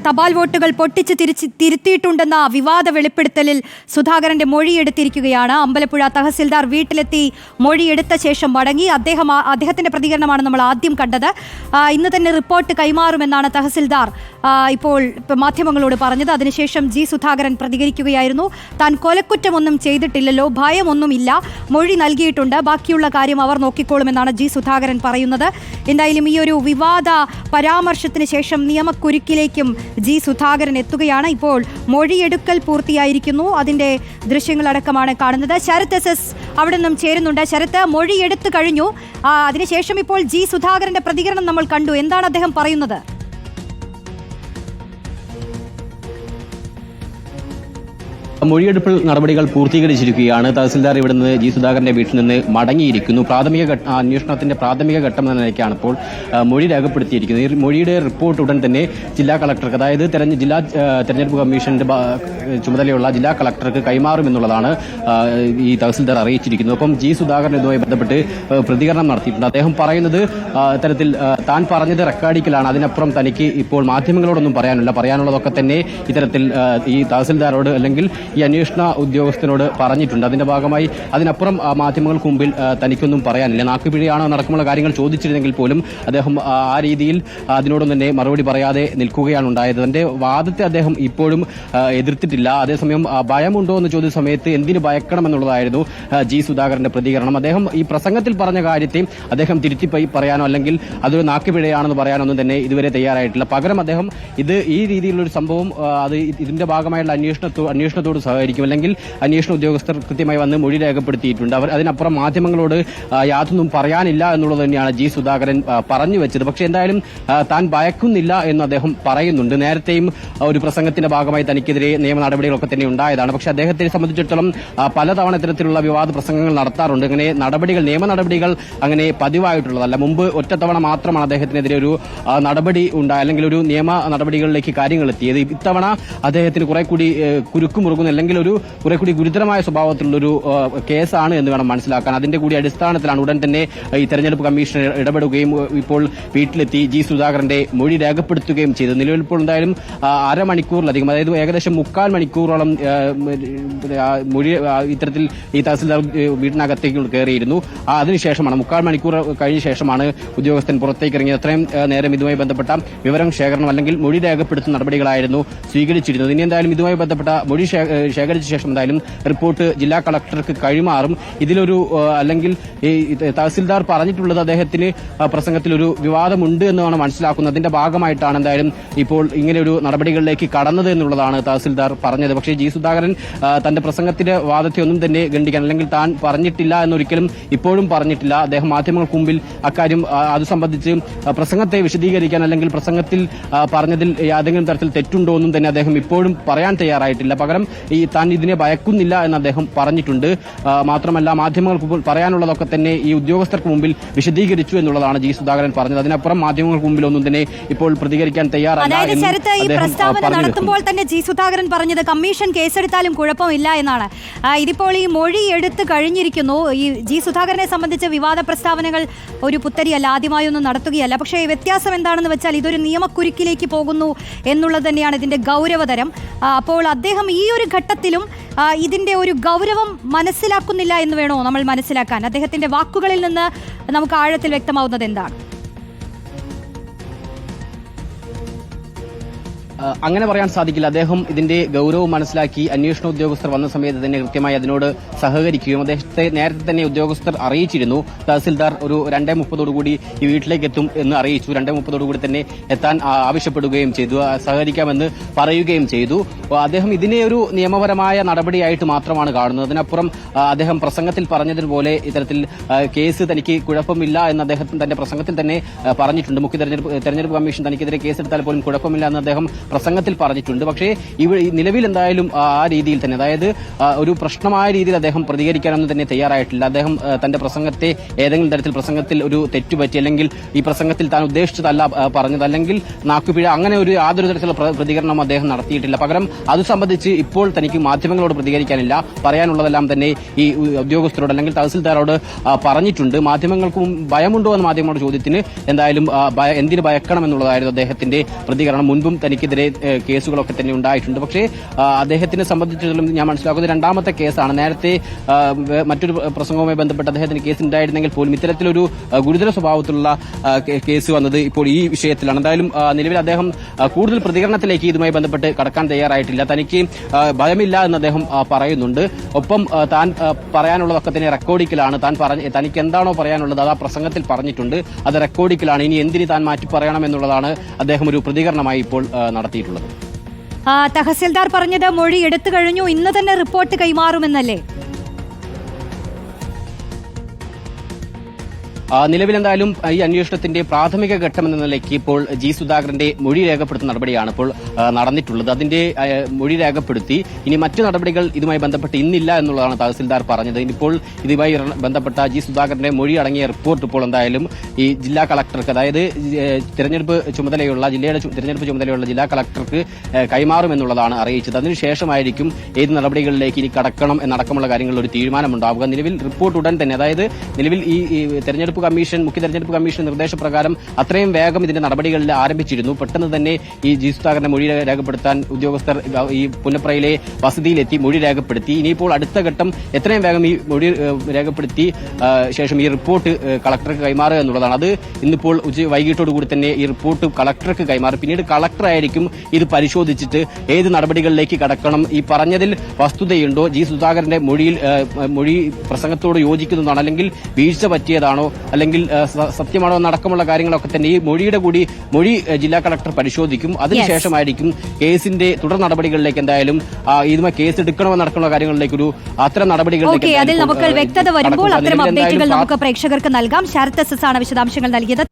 തപാൽ വോട്ടുകൾ പൊട്ടിച്ച് തിരുത്തിയിട്ടുണ്ടെന്ന വിവാദ വെളിപ്പെടുത്തലിൽ സുധാകരന്റെ മൊഴിയെടുത്തിരിക്കുകയാണ്. അമ്പലപ്പുഴ തഹസിൽദാർ വീട്ടിലെത്തി മൊഴിയെടുത്ത ശേഷം മടങ്ങി. അദ്ദേഹത്തിന്റെ പ്രതികരണമാണ് നമ്മൾ ആദ്യം കണ്ടത്. ഇന്ന് തന്നെ റിപ്പോർട്ട് കൈമാറുമെന്നാണ് തഹസിൽദാർ ഇപ്പോൾ മാധ്യമങ്ങളോട് പറഞ്ഞത്. അതിനുശേഷം ജി സുധാകരൻ പ്രതികരിക്കുകയായിരുന്നു. താൻ കൊലക്കുറ്റമൊന്നും ചെയ്തിട്ടില്ലല്ലോ, ഭയമൊന്നുമില്ല, മൊഴി നൽകിയിട്ടുണ്ട്, ബാക്കിയുള്ള കാര്യം അവർ നോക്കിക്കോളുമെന്നാണ് ജി സുധാകരൻ പറയുന്നത്. എന്തായാലും ഈ ഒരു വിവാദ പരാമർശത്തിന് ശേഷം നിയമക്കുരുക്കിലേക്കും ജി സുധാകരൻ എത്തുകയാണ്. ഇപ്പോൾ മൊഴിയെടുക്കൽ പൂർത്തിയായിരിക്കുന്നു. അതിന്റെ ദൃശ്യങ്ങളടക്കമാണ് കാണുന്നത്. ശരത് എസ് അവിടെ നിന്നും ചേരുന്നുണ്ട്. ശരത്ത്, മൊഴിയെടുത്തു കഴിഞ്ഞു. അതിനുശേഷം ഇപ്പോൾ ജി സുധാകരന്റെ പ്രതികരണം നമ്മൾ കണ്ടു. എന്താണ് അദ്ദേഹം പറയുന്നത്? മൊഴിയെടുപ്പ് നടപടികൾ പൂർത്തീകരിച്ചിരിക്കുകയാണ്. തഹസിൽദാർ ഇവിടുന്ന് ജി സുധാകരന്റെ വീട്ടിൽ നിന്ന് മടങ്ങിയിരിക്കുന്നു. അന്വേഷണത്തിന്റെ പ്രാഥമിക ഘട്ടം എന്ന നിലയ്ക്കാണ് ഇപ്പോൾ മൊഴി രേഖപ്പെടുത്തിയിരിക്കുന്നത്. ഈ മൊഴിയുടെ റിപ്പോർട്ട് ഉടൻ തന്നെ ജില്ലാ കളക്ടർക്ക്, അതായത് ജില്ലാ തെരഞ്ഞെടുപ്പ് കമ്മീഷന്റെ ചുമതലയുള്ള ജില്ലാ കളക്ടർക്ക് കൈമാറുമെന്നുള്ളതാണ് ഈ തഹസിൽദാർ അറിയിച്ചിരിക്കുന്നത്. ഒപ്പം ജി സുധാകരൻ ഇതുമായി ബന്ധപ്പെട്ട് പ്രതികരണം നടത്തിയിട്ടുണ്ട്. അദ്ദേഹം പറയുന്നത് തരത്തിൽ താൻ പറഞ്ഞത് റെക്കോർഡിക്കലാണ്, അതിനപ്പുറം തനിക്ക് ഇപ്പോൾ മാധ്യമങ്ങളോടൊന്നും പറയാനില്ല, പറയാനുള്ളതൊക്കെ തന്നെ ഇത്തരത്തിൽ ഈ തഹസിൽദാരോട് അല്ലെങ്കിൽ ഈ അന്വേഷണ ഉദ്യോഗസ്ഥനോട് പറഞ്ഞിട്ടുണ്ട്. അതിന്റെ ഭാഗമായി അതിനപ്പുറം മാധ്യമങ്ങൾക്ക് മുമ്പിൽ തനിക്കൊന്നും പറയാനില്ല. നാക്കുപിഴയാണോ നടക്കുമുള്ള കാര്യങ്ങൾ ചോദിച്ചിരുന്നെങ്കിൽ പോലും അദ്ദേഹം ആ രീതിയിൽ അതിനോടൊന്നും തന്നെ മറുപടി പറയാതെ നിൽക്കുകയാണ് ഉണ്ടായത്. തന്റെ വാദത്തെ അദ്ദേഹം ഇപ്പോഴും എതിർത്തിട്ടില്ല. അതേസമയം ഭയമുണ്ടോ എന്ന് ചോദിച്ച സമയത്ത് എന്തിനു ഭയക്കണമെന്നുള്ളതായിരുന്നു ജി സുധാകരന്റെ പ്രതികരണം. അദ്ദേഹം ഈ പ്രസംഗത്തിൽ പറഞ്ഞ കാര്യത്തെ അദ്ദേഹം തിരുത്തി പറയാനോ അല്ലെങ്കിൽ അതൊരു നാക്കുപിഴയാണെന്ന് പറയാനൊന്നും തന്നെ ഇതുവരെ തയ്യാറായിട്ടില്ല. പകരം അദ്ദേഹം ഈ രീതിയിലുള്ള ഒരു സംഭവം അത് ഇതിന്റെ ഭാഗമായുള്ള അന്വേഷണത്തോട് സഹകരിക്കും, അല്ലെങ്കിൽ അന്വേഷണ ഉദ്യോഗസ്ഥർ കൃത്യമായി വന്ന് മൊഴി രേഖപ്പെടുത്തിയിട്ടുണ്ട്. അതിനപ്പുറം മാധ്യമങ്ങളോട് യാതൊന്നും പറയാനില്ല എന്നുള്ളത് തന്നെയാണ് ജി സുധാകരൻ പറഞ്ഞു വെച്ചത്. പക്ഷേ എന്തായാലും താൻ ഭയക്കുന്നില്ല എന്ന് അദ്ദേഹം പറയുന്നുണ്ട്. നേരത്തെയും ഒരു പ്രസംഗത്തിന്റെ ഭാഗമായി തനിക്കെതിരെ നിയമ നടപടികളൊക്കെ തന്നെ ഉണ്ടായതാണ്. പക്ഷേ അദ്ദേഹത്തെ സംബന്ധിച്ചിടത്തോളം പലതവണ ഇത്തരത്തിലുള്ള വിവാദ പ്രസംഗങ്ങൾ നടത്താറുണ്ട്. അങ്ങനെ നിയമ നടപടികൾ അങ്ങനെ പതിവായിട്ടുള്ളതല്ല. മുമ്പ് ഒറ്റത്തവണ മാത്രമാണ് അദ്ദേഹത്തിനെതിരെ ഒരു നടപടി ഉണ്ടായ, അല്ലെങ്കിൽ ഒരു നിയമ നടപടികളിലേക്ക് കാര്യങ്ങൾ എത്തിയത്. ഇത്തവണ അദ്ദേഹത്തിന് കുറെ കൂടി കുരുക്കുമുറുകുന്ന, അല്ലെങ്കിൽ ഒരു കുറെ കൂടി ഗുരുതരമായ സ്വഭാവത്തിലുള്ളൊരു കേസാണ് എന്ന് വേണം മനസ്സിലാക്കാൻ. അതിന്റെ കൂടി അടിസ്ഥാനത്തിലാണ് ഉടൻ തന്നെ ഈ തെരഞ്ഞെടുപ്പ് കമ്മീഷൻ ഇടപെടുകയും ഇപ്പോൾ വീട്ടിലെത്തി ജി സുധാകരന്റെ മൊഴി രേഖപ്പെടുത്തുകയും ചെയ്തു. നിലവിൽ ഇപ്പോൾ എന്തായാലും അരമണിക്കൂറിലധികം, അതായത് ഏകദേശം 3/4 മണിക്കൂറോളം മൊഴി ഇത്തരത്തിൽ ഈ തഹസിൽദാർ വീട്ടിനകത്തേക്ക് കയറിയിരുന്നു. അതിനുശേഷമാണ് 3/4 മണിക്കൂർ കഴിഞ്ഞ ശേഷമാണ് ഉദ്യോഗസ്ഥൻ പുറത്തേക്ക് ഇറങ്ങിയത്. അത്രയും നേരം ഇതുമായി ബന്ധപ്പെട്ട വിവരം ശേഖരണം അല്ലെങ്കിൽ മൊഴി രേഖപ്പെടുത്തുന്ന നടപടികളായിരുന്നു സ്വീകരിച്ചിരുന്നത്. ഇനി എന്തായാലും ഇതുമായി ബന്ധപ്പെട്ട മൊഴി ശേഖരിച്ച ശേഷം എന്തായാലും റിപ്പോർട്ട് ജില്ലാ കളക്ടർക്ക് കൈമാറും. ഇതിലൊരു അല്ലെങ്കിൽ തഹസിൽദാർ പറഞ്ഞിട്ടുള്ളത് അദ്ദേഹത്തിന് പ്രസംഗത്തിൽ ഒരു വിവാദമുണ്ട് എന്നാണ് മനസ്സിലാക്കുന്നത്. അതിന്റെ ഭാഗമായിട്ടാണ് എന്തായാലും ഇപ്പോൾ ഇങ്ങനെ ഒരു നടപടികളിലേക്ക് കടന്നത് എന്നുള്ളതാണ് തഹസിൽദാർ പറഞ്ഞത്. പക്ഷേ ജി സുധാകരൻ തന്റെ പ്രസംഗത്തിന്റെ വാദത്തെ ഒന്നും തന്നെ ഗണ്ഡിക്കാൻ, അല്ലെങ്കിൽ താൻ പറഞ്ഞിട്ടില്ല എന്നൊരിക്കലും ഇപ്പോഴും പറഞ്ഞിട്ടില്ല. അദ്ദേഹം മാധ്യമങ്ങൾക്ക് മുമ്പിൽ അക്കാര്യം അത് സംബന്ധിച്ച് പ്രസംഗത്തെ വിശദീകരിക്കാൻ, അല്ലെങ്കിൽ പ്രസംഗത്തിൽ പറഞ്ഞതിൽ ഏതെങ്കിലും തരത്തിൽ തെറ്റുണ്ടോ എന്നും തന്നെ അദ്ദേഹം ഇപ്പോഴും പറയാൻ തയ്യാറായിട്ടില്ല. പകരം താൻ ഇതിനെ ഭയക്കുന്നില്ല എന്ന് അദ്ദേഹം പറഞ്ഞിട്ടുണ്ട്. മാത്രമല്ല മാധ്യമങ്ങൾക്ക് പറയാനുള്ളതൊക്കെ തന്നെ ഈ ഉദ്യോഗസ്ഥർക്ക് മുമ്പിൽ വിശദീകരിച്ചു എന്നുള്ളതാണ് ജി സുധാകരൻ പറഞ്ഞത്. അതിനപ്പുറം മാധ്യമങ്ങൾക്ക് മുമ്പിൽ ഒന്നും തന്നെ ഇപ്പോൾ പ്രതികരിക്കാൻ തയ്യാറല്ല. ഈ പ്രസ്താവന നടത്തുമ്പോൾ തന്നെ ജി സുധാകരൻ പറഞ്ഞത് കമ്മീഷൻ കേസെടുത്താലും കുഴപ്പമില്ല എന്നാണ്. ഇതിപ്പോൾ ഈ മൊഴി എടുത്തു കഴിഞ്ഞിരിക്കുന്നു. ഈ ജി സുധാകരനെ സംബന്ധിച്ച് വിവാദ പ്രസ്താവനകൾ ഒരു പുത്തരിയല്ല, ആദ്യമായൊന്നും നടത്തുകയല്ല. പക്ഷേ വ്യത്യാസം എന്താണെന്ന് വെച്ചാൽ ഇതൊരു നിയമക്കുരുക്കിലേക്ക് പോകുന്നു എന്നുള്ളത് തന്നെയാണ് ഇതിന്റെ ഗൗരവതരം. അപ്പോൾ അദ്ദേഹം ഈ ഒരു ഘട്ടത്തിലും ഇതിന്റെ ഒരു ഗൗരവം മനസ്സിലാക്കുന്നില്ല എന്ന് വേണോ നമ്മൾ മനസ്സിലാക്കാൻ? അദ്ദേഹത്തിന്റെ വാക്കുകളിൽ നിന്ന് നമുക്ക് ആഴത്തിൽ വ്യക്തമാവുന്നത് എന്താണ്? അങ്ങനെ പറയാൻ സാധിക്കില്ല. അദ്ദേഹം ഇതിന്റെ ഗൗരവം മനസ്സിലാക്കി അന്വേഷണ ഉദ്യോഗസ്ഥർ വന്ന സമയത്ത് തന്നെ കൃത്യമായി അതിനോട് സഹകരിക്കുകയും അദ്ദേഹത്തെ നേരത്തെ തന്നെ ഉദ്യോഗസ്ഥർ അറിയിച്ചിരുന്നു. തഹസിൽദാർ ഒരു 2:30 ഈ വീട്ടിലേക്ക് എത്തും എന്ന് അറിയിച്ചു. 2:30 തന്നെ എത്താൻ ആവശ്യപ്പെടുകയും ചെയ്തു, സഹകരിക്കാമെന്ന് പറയുകയും ചെയ്തു. അദ്ദേഹം ഇതിനെ ഒരു നിയമപരമായ നടപടിയായിട്ട് മാത്രമാണ് കാണുന്നത്. അതിനപ്പുറം അദ്ദേഹം പ്രസംഗത്തിൽ പറഞ്ഞതുപോലെ ഇത്തരത്തിൽ കേസ് തനിക്ക് കുഴപ്പമില്ല എന്ന് അദ്ദേഹം തന്റെ പ്രസംഗത്തിൽ തന്നെ പറഞ്ഞിട്ടുണ്ട്. മുഖ്യ തെരഞ്ഞെടുപ്പ് കമ്മീഷൻ തനിക്കെതിരെ കേസെടുത്താൽ പോലും കുഴപ്പമില്ല എന്ന് അദ്ദേഹം പ്രസംഗത്തിൽ പറഞ്ഞിട്ടുണ്ട്. പക്ഷേ നിലവിൽ എന്തായാലും ആ രീതിയിൽ തന്നെ, അതായത് ഒരു പ്രശ്നമായ രീതിയിൽ അദ്ദേഹം പ്രതികരിക്കാനൊന്നും തന്നെ തയ്യാറായിട്ടില്ല. അദ്ദേഹം തന്റെ പ്രസംഗത്തെ ഏതെങ്കിലും തരത്തിൽ പ്രസംഗത്തിൽ ഒരു തെറ്റുപറ്റി, അല്ലെങ്കിൽ ഈ പ്രസംഗത്തിൽ താൻ ഉദ്ദേശിച്ചതല്ല പറഞ്ഞത്, അല്ലെങ്കിൽ നാക്കുപിഴ, അങ്ങനെ ഒരു യാതൊരു തരത്തിലുള്ള പ്രതികരണം അദ്ദേഹം നടത്തിയിട്ടില്ല. പകരം അത് സംബന്ധിച്ച് ഇപ്പോൾ തനിക്ക് മാധ്യമങ്ങളോട് പ്രതികരിക്കാനില്ല, പറയാനുള്ളതെല്ലാം തന്നെ ഈ ഉദ്യോഗസ്ഥരോട് അല്ലെങ്കിൽ തഹസിൽദാരോട് പറഞ്ഞിട്ടുണ്ട്. മാധ്യമങ്ങൾക്കും ഭയമുണ്ടോ എന്ന മാധ്യമങ്ങളുടെ ചോദ്യത്തിന് എന്തായാലും എന്തിന് ഭയക്കണം എന്നുള്ളതായിരുന്നു അദ്ദേഹത്തിന്റെ പ്രതികരണം. മുൻപും തനിക്കെതിരെ മൊഴിക്കെതിരെ കേസുകളൊക്കെ തന്നെ ഉണ്ടായിട്ടുണ്ട്. പക്ഷേ അദ്ദേഹത്തിനെ സംബന്ധിച്ചിടത്തോളം ഞാൻ മനസ്സിലാക്കുന്നത് രണ്ടാമത്തെ കേസാണ്. നേരത്തെ മറ്റൊരു പ്രസംഗവുമായി ബന്ധപ്പെട്ട് അദ്ദേഹത്തിന് കേസ് ഉണ്ടായിരുന്നെങ്കിൽ പോലും ഇത്തരത്തിലൊരു ഗുരുതര സ്വഭാവത്തിലുള്ള കേസ് വന്നത് ഇപ്പോൾ ഈ വിഷയത്തിലാണ്. എന്തായാലും നിലവിൽ അദ്ദേഹം കൂടുതൽ പ്രതികരണത്തിലേക്ക് ഇതുമായി ബന്ധപ്പെട്ട് കടക്കാൻ തയ്യാറായിട്ടില്ല. തനിക്ക് ഭയമില്ല എന്ന് അദ്ദേഹം പറയുന്നുണ്ട്. ഒപ്പം താൻ പറയാനുള്ളതൊക്കെ തന്നെ റെക്കോർഡിക്കലാണ്. തനിക്ക് എന്താണോ പറയാനുള്ളത് അത് ആ പ്രസംഗത്തിൽ പറഞ്ഞിട്ടുണ്ട്. അത് റെക്കോർഡിക്കലാണ്. ഇനി എന്തിന് താൻ മാറ്റി പറയണമെന്നുള്ളതാണ് അദ്ദേഹം ഒരു പ്രതികരണമായി ഇപ്പോൾ നടത്തിയിട്ടുള്ളത്. തഹസിൽദാർ പറഞ്ഞത് മൊഴി എടുത്തു കഴിഞ്ഞു, ഇന്ന് തന്നെ റിപ്പോർട്ട് കൈമാറുമെന്നല്ലേ? നിലവിൽ എന്തായാലും ഈ അന്വേഷണത്തിന്റെ പ്രാഥമിക ഘട്ടം എന്ന നിലയ്ക്ക് ഇപ്പോൾ ജി സുധാകരന്റെ മൊഴി രേഖപ്പെടുത്തുന്ന നടപടിയാണ് ഇപ്പോൾ നടന്നിട്ടുള്ളത്. അതിന്റെ മൊഴി രേഖപ്പെടുത്തി ഇനി മറ്റു നടപടികൾ ഇതുമായി ബന്ധപ്പെട്ട് ഇന്നില്ല എന്നുള്ളതാണ് തഹസിൽദാർ പറഞ്ഞത്. ഇനിയിപ്പോൾ ഇതുമായി ബന്ധപ്പെട്ട ജി സുധാകരന്റെ മൊഴി അടങ്ങിയ റിപ്പോർട്ട് ഇപ്പോൾ എന്തായാലും ഈ ജില്ലാ കളക്ടർക്ക്, അതായത് ജില്ലയുടെ തിരഞ്ഞെടുപ്പ് ചുമതലയുള്ള ജില്ലാ കളക്ടർക്ക് കൈമാറുമെന്നുള്ളതാണ് അറിയിച്ചത്. അതിനുശേഷമായിരിക്കും ഏത് നടപടികളിലേക്ക് ഇനി കടക്കണം എന്നടക്കമുള്ള കാര്യങ്ങളിൽ ഒരു തീരുമാനമുണ്ടാവുക. നിലവിൽ റിപ്പോർട്ട് ഉടൻ തന്നെ, അതായത് നിലവിൽ ഈ മുഖ്യ തെരഞ്ഞെടുപ്പ് കമ്മീഷൻ നിർദ്ദേശപ്രകാരം അത്രയും വേഗം ഇതിന്റെ നടപടികളിൽ ആരംഭിച്ചിരുന്നു. പെട്ടെന്ന് തന്നെ ഈ ജി സുധാകരന്റെ മൊഴി രേഖപ്പെടുത്താൻ ഉദ്യോഗസ്ഥർ ഈ പുന്നപ്രയിലെ വസതിയിലെത്തി മൊഴി രേഖപ്പെടുത്തി. ഇനിയിപ്പോൾ അടുത്ത ഘട്ടം എത്രയും വേഗം ഈ മൊഴി രേഖപ്പെടുത്തി ശേഷം ഈ റിപ്പോർട്ട് കളക്ടർക്ക് കൈമാറുക എന്നുള്ളതാണ്. അത് ഇന്നിപ്പോൾ വൈകിട്ടോടുകൂടി തന്നെ ഈ റിപ്പോർട്ട് കളക്ടർക്ക് കൈമാറി. പിന്നീട് കളക്ടറായിരിക്കും ഇത് പരിശോധിച്ചിട്ട് ഏത് നടപടികളിലേക്ക് കടക്കണം, ഈ പറഞ്ഞതിൽ വസ്തുതയുണ്ടോ, ജി സുധാകരന്റെ മൊഴി പ്രസംഗത്തോട് യോജിക്കുന്നതാണോ, അല്ലെങ്കിൽ വീഴ്ച പറ്റിയതാണോ, അല്ലെങ്കിൽ സത്യമാണോ എന്നടക്കമുള്ള കാര്യങ്ങളൊക്കെ തന്നെ ഈ മൊഴി ജില്ലാ കളക്ടർ പരിശോധിക്കും. അതിനുശേഷമായിരിക്കും കേസിന്റെ തുടർ നടപടികളിലേക്ക് എന്തായാലും ഇതുമായി കേസ് എടുക്കണമെന്നടക്കമുള്ള കാര്യങ്ങളിലേക്ക് അത്തരം നടപടികളിലേക്ക് അതിൽ നമുക്ക് വ്യക്തത വരുമ്പോൾ അത്തരം അപ്ഡേറ്റുകൾ നമുക്ക് പ്രേക്ഷകർക്ക് നൽകാം. ശരത് എസ് ആണ് വിശദാംശങ്ങൾ നൽകിയത്.